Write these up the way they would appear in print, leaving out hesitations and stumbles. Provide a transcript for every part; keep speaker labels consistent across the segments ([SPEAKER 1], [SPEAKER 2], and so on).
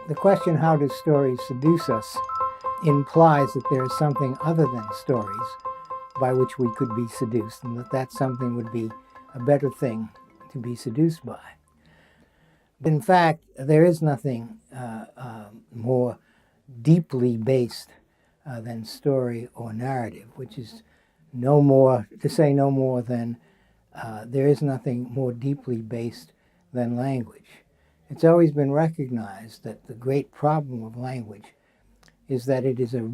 [SPEAKER 1] The question, how do stories seduce us, implies that there is something other than stories by which we could be seduced, and that something would be a better thing to be seduced by. In fact, there is nothing more deeply based than story or narrative, which is no more than there is nothing more deeply based than language. It's always been recognized that the great problem of language is that it is a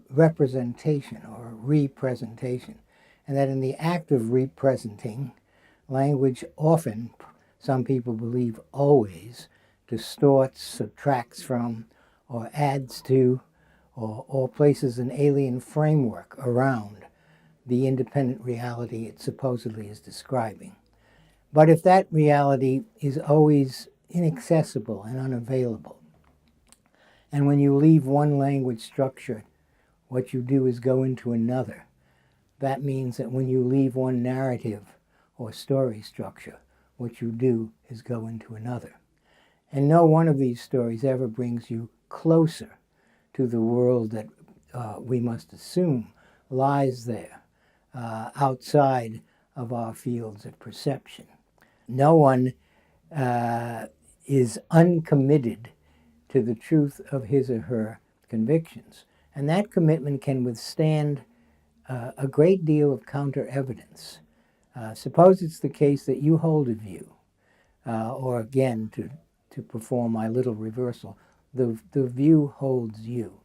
[SPEAKER 1] representation or a representation, and that in the act of representing, language often, some people believe always, distorts, subtracts from, or adds to, or places an alien framework around the independent reality it supposedly is describing. But if that reality is always inaccessible and unavailable, and when you leave one language structure, what you do is go into another, that means that when you leave one narrative or story structure, what you do is go into another. And no one of these stories ever brings you closer to the world that we must assume lies there, outside of our fields of perception. No one is uncommitted to the truth of his or her convictions. And that commitment can withstand a great deal of counter-evidence. Suppose it's the case that you hold a view, or again, to perform my little reversal, the view holds you.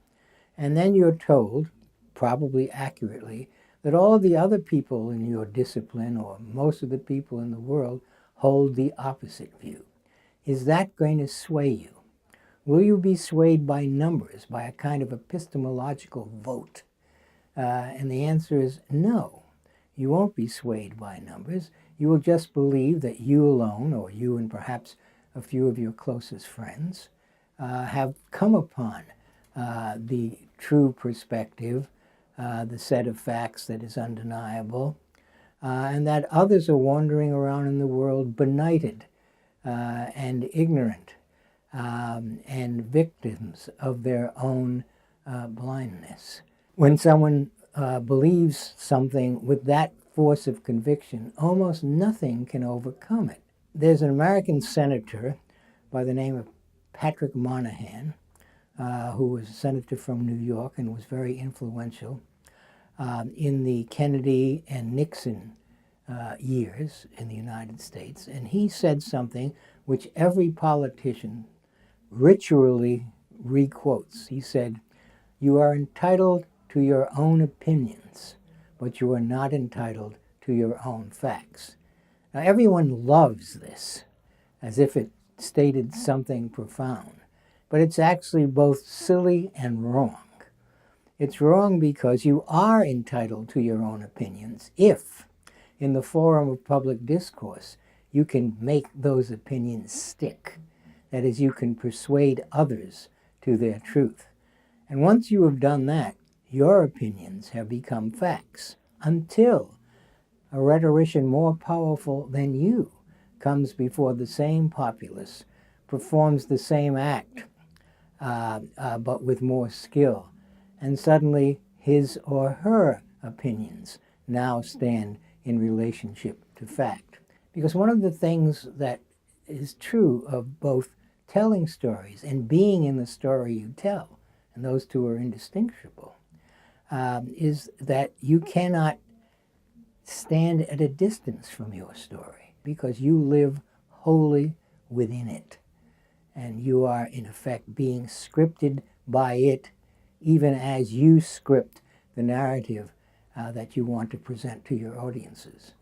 [SPEAKER 1] And then you're told, probably accurately, that all of the other people in your discipline, or most of the people in the world, hold the opposite view. Is that going to sway you? Will you be swayed by numbers, by a kind of epistemological vote? And the answer is no. You won't be swayed by numbers. You will just believe that you alone, or you and perhaps a few of your closest friends, have come upon the true perspective, the set of facts that is undeniable, and that others are wandering around in the world benighted and ignorant and victims of their own blindness. When someone believes something with that force of conviction, almost nothing can overcome it. There's an American senator by the name of Patrick Moynihan, who was a senator from New York and was very influential in the Kennedy and Nixon years in the United States. And he said something which every politician ritually requotes. He said, "You are entitled to your own opinions, but you are not entitled to your own facts." Now, everyone loves this, as if it stated something profound, but it's actually both silly and wrong. It's wrong because you are entitled to your own opinions if, in the forum of public discourse, you can make those opinions stick. That is, you can persuade others to their truth. And once you have done that, your opinions have become facts, until a rhetorician more powerful than you comes before the same populace, performs the same act, but with more skill, and suddenly his or her opinions now stand in relationship to fact. Because one of the things that is true of both telling stories and being in the story you tell, and those two are indistinguishable, is that you cannot stand at a distance from your story, because you live wholly within it. And you are, in effect, being scripted by it, even as you script the narrative that you want to present to your audiences.